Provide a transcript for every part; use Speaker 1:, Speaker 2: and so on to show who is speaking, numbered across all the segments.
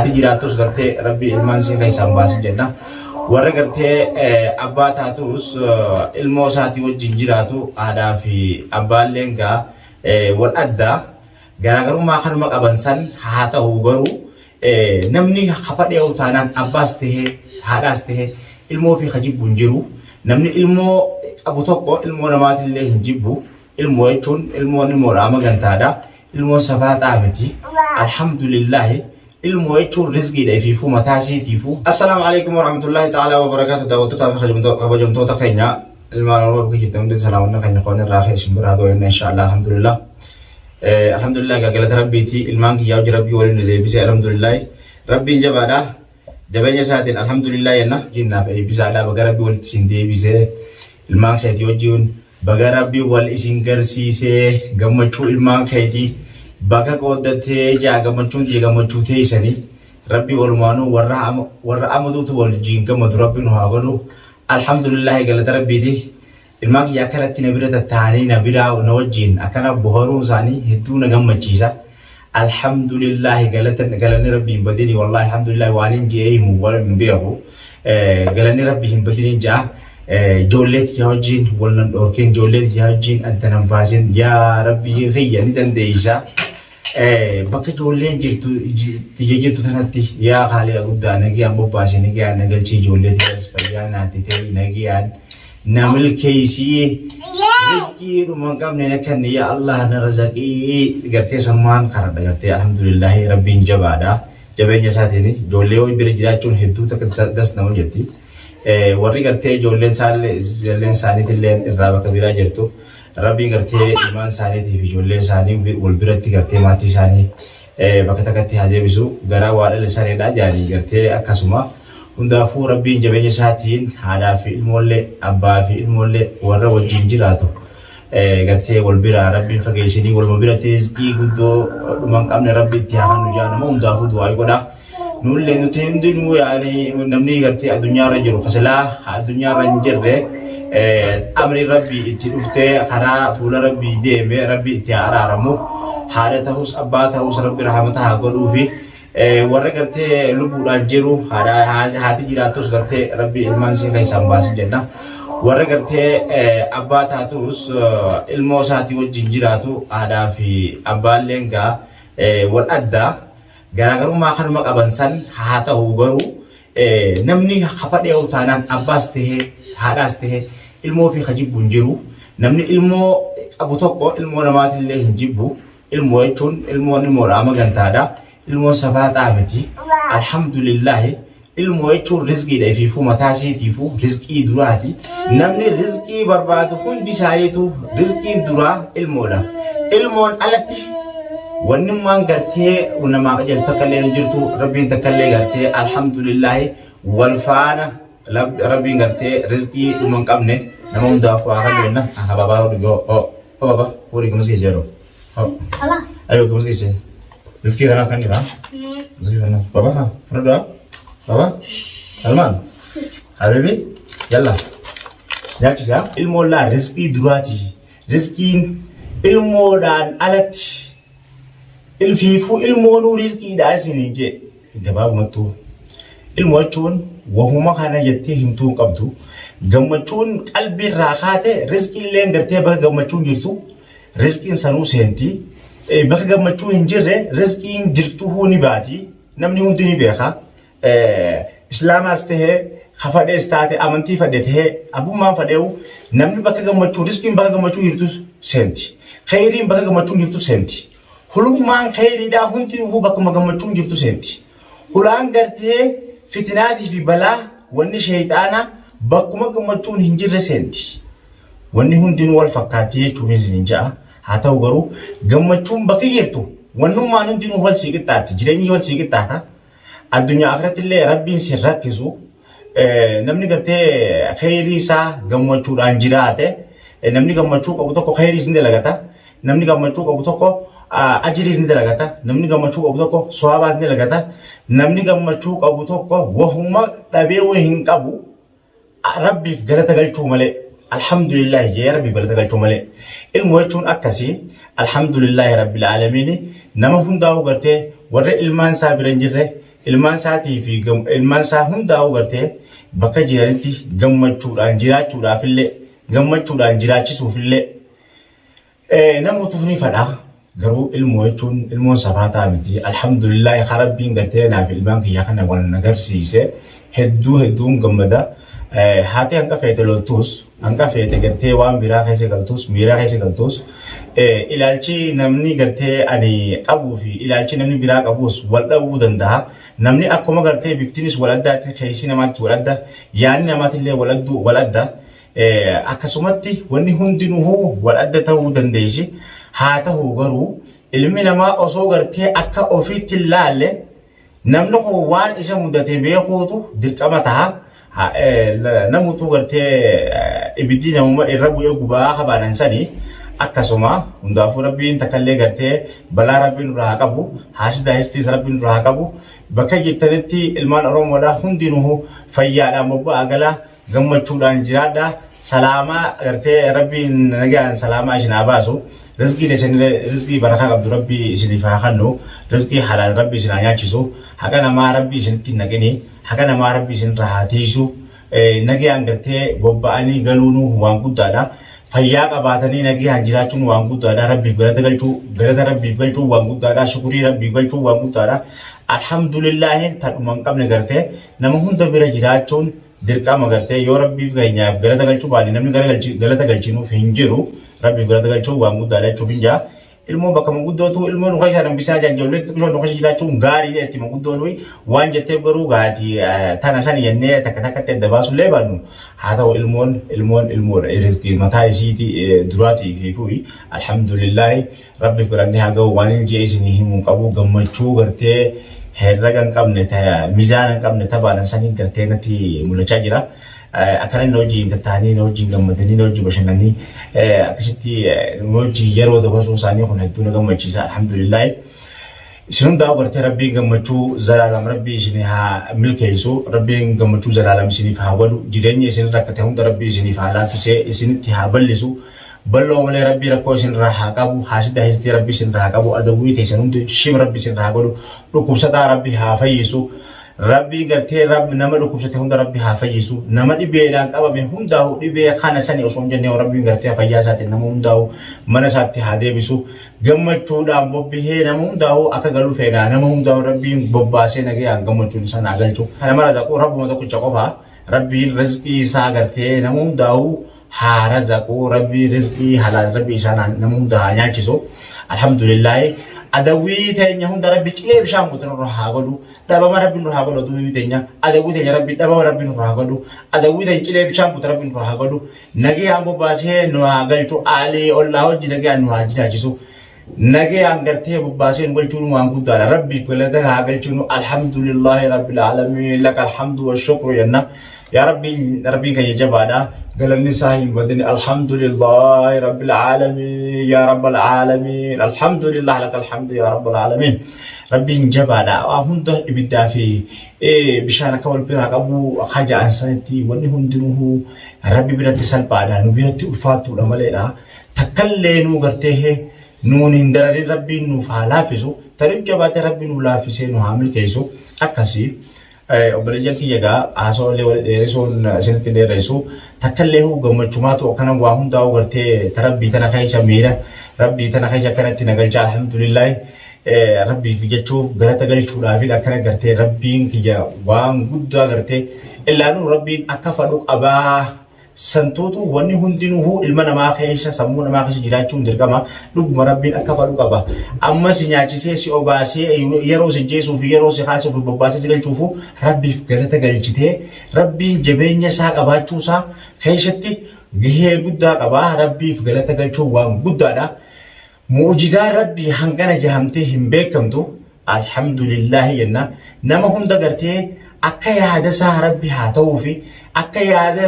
Speaker 1: haati jiraatus gartee rabbi ilmaan sii keessaan baasin jenna. Warra gartee abbaa taatus ilmoo isaatii wajjin jiraatu haadhaa fi abbaalleen gaa wal addaa garaagarummaa kanuma qaban san haa ta'u garuu namni hafadhee utaanaan abbaas tahee haadhaas tahee ilmoo fi hajibbu hin jiru. Namni ilmoo qabu tokko ilmoo namaatillee hin jibbu. Ilmoo jechuun ilmoodhaa magantaadha. Ilmoo safaaxaa miti. Alhamdulillahi ilmoo jechuun rizqiidha ifiifuu mataa isiitiifuu. Assalaamu alaikum warahmatullahi ta'ala wabarakaatu. Daawwattoota fi kabajamtoota keenya ilmaan oromoo bakka jirtan hundi salaamanna keenya qoonni irraa isin biraa gooyenna inshaallah alhamdulillah. Alhamdulillah galata rabbiiti ilmaan kiyyaa hojii rabbii waliin nu deebisee alhamdulillah. Rabbiin jabaadha. Jabeenya isaatiin alhamdulillah yenna jinnaaf eebbisaadha baga rabbii walitti isin deebisee ilmaan keetii wajjiin baga rabbii wal isin garsiisee gammachuu ilmaan keetii baga qooddatee jaa gammachuun jee gammachuu teessanii rabbii walumaanuu warra amaduutu waliin gammadu rabbiin haa godhu alhamdulillah galata rabbiiti ilmaan kiyyaa akkanatti na bira tattaanii na biraa na wajjiin akkana boharuun isaanii hedduu na gammachiisa. Alhamdulillah galanni rabbi hin badini wallahi alhamdulillah waan hin jeehimu waan beeku galanni rabbi hin badini jaa ijoolleet yaa wajjin wallan dhorkeen ijoolleet yaa wajjin adda nan baasin yaa rabbi hiyya ni dandeeysa bakka ijoolleen jirtu tanatti yaa haaliqa guddaa nagiyaan bobbaase nagiyaan nagalchii ijoolleet fayyaa naatti ta'e nagiyaan na milkeeysii rizqii dhuman qabne nakkan ya Allah na razaqii gartee sammaan karadha gartee alhamdulillah rabbiin jabaadha jabeenya isaatiin ijoollee bira jiraachuun hedduu takka das nama jetti warri gartee ijoolleen isaaniitillee irraa bakka biraa jirtu rabbiin gartee ilmaan isaaniitii fi ijoolleen isaanii wal biratti gartee maatii isaanii bakka takkatti haa deebisu garaa waa dhala isaaniidha jaanii gartee akkasuma hundaafuu rabbiin jabeenya isaatiin haadhaa fi ilmoollee abbaa fi ilmoollee warra wajjin jiraatu gartee wal biraa rabbiin fageessinii waluma biratti rizqii guddoo dhuman qabne rabbi itti haa nu jaanama hundaafuu du'aa godha nullee nuti hundinuu namni gartee addunyaarra jiru fasilaa addunyaarra hin jirre amri rabbii itti dhuftee karaa fuula rabbii deeme rabbi itti haa araaramu haadha ta'us abbaa ta'us rabbi rahmata haa godhuufi warra gartee lubbuudhaan jiru haati jiraatus gartee rabbi ilmaan sii keessaan baasin jenna. Warra gartee abbaa taatus ilmoo isaatii wajjin jiraatu haadhaa fi abbaalleen gaa wal addaa garaagarummaa kanuma qaban san haa ta'u garuu namni hafadhee utaanaan abbaas tahee haadhaas tahee ilmoo fi hajibbu hin jiru. Namni ilmoo qabu tokko ilmoo namaatillee hin jibbu. Ilmoo jechuun ilmoodhaa magantaadha. Ilmoo safaaxaa miti. Alhamdulillah ilmoo jechuun rizqiidha ifiifuu mataa isiitiifuu rizqii duraati. Namni rizqii barbaadu hundi isaaniitu rizqiin duraa ilmoodha. Ilmoon alatti wanni maan gartee namaa qajeeltu takkallee jirtu rabbiin takkallee gartee alhamdulillah wal faana rabbiin gartee rizqii dhuman qabne nama hundaaf waa qabeenna hababaa dhugoo hababa furii gamas keessee yeroo. Ayo gamas keessee. Rifki kana kan ira? Baba ha, Freda, Baba, Salman, Habibi, yalla. Nyaachi sa ilmoo laa rizqii duraati. Rizqiin ilmoodhaan alatti ilfiifuu ilmoonuu rizqiidhaa isinii jee gabaabumattuu. Ilmoo jechuun wahuma kana jettee himtuu qabdu. Gammachuun qalbiirraa kaate rizqiilleen gartee bakka gammachuun jirtu rizqiin sanuu seentii. Bakka gammachuu hin jirre rizqiin jirtu ni baati namni hundi ni beeka islaamaas tahee hafadhees taate amantii fadhe tahee abbummaan fadheewu namni bakka gammachuu rizqiin bakka gammachuu jirtu seenti khayriin bakka gammachuu jirtu seenti hulummaan khayriidhaa hundi nufuu bakkuma gammachuu jirtu seenti hulaan gartee fitinaatii fi balaa wanni sheeyxaana bakkuma gammachuun hin jirre seenti wanni hundinuu wal fakkaattii jechuun hin ja'a. Haa ta'u garuu gammachuun bakka jirtu wannummaan hundinuu wal sii qixxaatti jireenyi wal sii qixxaata addunyaa akhirattillee rabbiin si rakkisu namni gartee khayrii isaa gammachuudhaan jiraate namni gammachuu qabu tokko khayrii sin dalagata namni gammachuu qabu tokko ajrii sin dalagata namni gammachuu qabu tokko sawaabaa sin dalagata namni gammachuu qabu tokko wahuma dhabee hin qabu rabbiif galata galchuu malee. Alhamdulillah ya rabbi balata galchuu malee ilmoo jechuun akkasii alhamdulillah rabbil aalamiin nama hundaa'u gartee warra ilmaan isaa bira hin jirre ilmaan isaatii fi ilmaan isaa hundaa'u gartee bakka jiranitti gammachuudhaan jiraachuudhaaf illee gammachuudhaan jiraachisuuf illee namoota ni fadha. Garuu ilmoo jechuun ilmoon safaataa miti. Alhamdulillah Rabbiin gartee naaf ilmaan kiyya kana wal nagarsiise hedduun gammada. Haati hanga feete loltus hanga feete gartee waan biraa keessa galtus miiraa keessa galtus ilaalchi namni gartee ani qabuu fi ilaalchi namni biraa qabus wal dhabuu danda'a. Namni akkuma gartee biftinis wal addaatti keessi namaatti wal adda yaadni namaatillee wal adda akkasumatti wanni hundinuu wal adda ta'uu dandeessi. Haa ta'u garuu ilmi namaa osoo gartee akka ofiitti ilaalle namni kun waan isa mudate beekuutu dirqama ta'a. Namoota gartee ibiddi namuma irra bu'ee gubaa qabaanan sanii akkasuma hundaafuu Rabbiin takkallee gartee balaa Rabbiin irraa qabu haasida histiis Rabbiin irraa qabu bakka jirtanitti ilmaan Oromoodhaa hundinuu fayyaadhaan bobba'aa galaa gammachuudhaan jiraadhaa salaamaa gartee Rabbiin nagaan salaamaa isin haa baasu. Rizqii barakaa qabdu Rabbi isiniif haa kennu. Rizqii halaal Rabbi isin haa nyaachisu. Haqa namaa Rabbi isinitti naqini. Haqa namaa Rabbi isinirraa haa tiisu. Nagaan gartee bobba'anii galuun waan guddaadha. Fayyaa qabaatanii nagaan jiraachuun waan guddaadha. Rabbiif galata Rabbiif galchuu waan guddaadha. Shukurii Rabbiif galchuu waan guddaadha. Alhamdulillah tadhuma hin qabne gartee nama hunda bira jiraachuun dirqama gartee yoo Rabbiif keenyaaf galata galchuu baane namni galata galchinuuf hin jiru. Rabbi galata galchuu waan guddaadha jechuuf hin jaa. Ilmoo bakka manguddootu ilmoo nuka isaa nambisaa ijoollee xiqqoo nuka jiraachuun gaariidha itti manguddoon waan jetteef garuu gaati tana san jennee takka takkatti adda baasullee baannu. Haa ta'u ilmoodha rizqii mataa isiiti duraatii fi fuyi. Alhamdulillah Rabbiif garannee haa ga'u waan hin jee isinii himuu qabu gammachuu gartee herraga hin qabne miizaana hin qabne tabaanan sanii gartee natti mul'achaa jira. Akkana inni hojii tattaanii hojii gammadanii hojii bashannanii akkasitti hojii yeroo dabarsuu isaanii kun hedduu na gammachiisa alhamdulillah. Isin hundaa gartee Rabbiin gammachuu zalaalam Rabbii isin haa milkeessu Rabbiin gammachuu zalaalam isiniif haa godhu jireenya isin rakkate hunda Rabbii isiniif haa laaffisee isinitti haa bal'isu. Balloo malee Rabbii rakkoo isinirraa haa qabu haasida histii Rabbii isinirraa haa qabu adawwii teessan hundi shim Rabbii isinirraa haa godhu dhukkubsataa Rabbii haa fayyisu. Rabbi gartee Rabbi nama dhukkubsate hunda Rabbi haa fayyisu. Nama dhibeedhaan qabame hundaa'u dhibee kana sanii osoo hin jennee Rabbiin gartee fayyaa isaatiin nama hundaa'u mana isaatti haa deebisu. Gammachuudhaan bobbihee nama hundaa'u akka galu feenaa nama hundaa'u Rabbiin bobbaasee nagayaan gammachuun isaa naa galchu. Kana mara zaquu Rabbuma tokkicha qofa Rabbiin rizqii isaa gartee nama hundaa'u haa razaquu Rabbii rizqii halaal Rabbii isaa nama hundaa haa nyaachisu. Alhamdulillah. Adawwii teenya hunda Rabbi cilee bishaan guutuun haa godhu. Dhabama Rabbi nurraa haa godhu. Adawwii teenya Rabbi dhabama Rabbi nurraa haa godhu. Adawwii teenya cilee bishaan guutuun Rabbi nurraa haa godhu. Nagayaan bobbaasee nu haa galchu. Aalii ollaa hojii nagayaan nu haa jiraachisu. Nagayaan gartee bobbaasee nu galchuun waan guddaadha. Rabbiif galata haa galchuun alhamdulillahi rabbil aalamiin laka alhamdu wa shukru jenna. يا ربي كي جبادا قال النساء بدني الحمد لله رب العالمين يا رب العالمين الحمد لله لك الحمد يا رب العالمين ربي جبادا هنده يبدا في بشانك والبراق أبو خجع سنتي ونهم دنوه ربي برد سلبادا نبيرت أفاتو لمالنا تكلنو قرته نون اندر ربي نفعلافسو تريب جبات ربي نلافسين وعامل كيسو أكاسي obboleeyyan kiyya egaa haasawallee wal dheeressuun isinitti dheeressu takkallee gammachumaatu akkana waa hundaa'u gartee rabbii tana keessa miira rabbii tana keessa akkanatti nagalchaa alhamdulillah rabbiif jechuuf galata galchuudhaaf akkana gartee rabbiin kiyya waan guddaa gartee illaanuu rabbiin akka fadhu qabaa santuutu wanni hundinuu ilma namaa keessa sammuu namaa keessa jiraachuun dirqama dhuguma rabbiin akka fadhu qaba amma si nyaachisee si obaasee yeroo si jeesuuf yeroo si haasuuf bobbaasee si galchuuf rabbiif galata galchitee rabbiin jabeenya isaa qabaachuu isaa keessatti gahee guddaa qaba rabbiif galata galchuu waan guddaadha mu'jizaa rabbii hangana jahamtee hin beekamtu alhamdulillah jenna nama hunda gartee akka yaada isaa rabbi haa ta'uufi akka yaada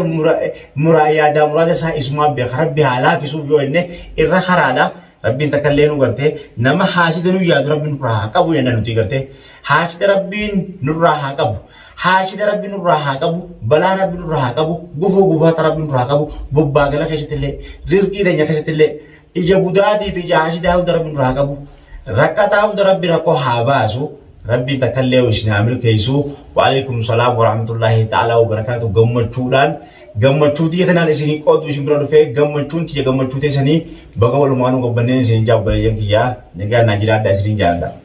Speaker 1: muraada isaa isumaa beeka rabbi haa laafisuuf yoo inni irra karaadha rabbiin takkallee nu gartee nama haasida nu yaadu rabbiin nurraa haa qabu jenna nuti gartee haasida rabbiin nurraa haa qabu haasida rabbiin nurraa haa qabu balaa rabbiin nurraa haa qabu gufuuta rabbiin nurraa haa qabu bobbaagala keessattillee rizqii teenya keessattillee ija budaatii fi ija haasidaa hunda rabbiin nurraa haa qabu rakkataa hunda rabbi rakkoo haa baasu ربي تكلي وإشنا عمل كيسو وعليكم السلام ورحمة الله تعالى وبركاته gammachuu tiyya isinii qoodu isin bira dhufee gammachuun tiyya gammachuu teessanii baga walumaanuu qabanneen isin jaabbaleen kiyyaa nagaa naa jiraadha isiniin jaalladha.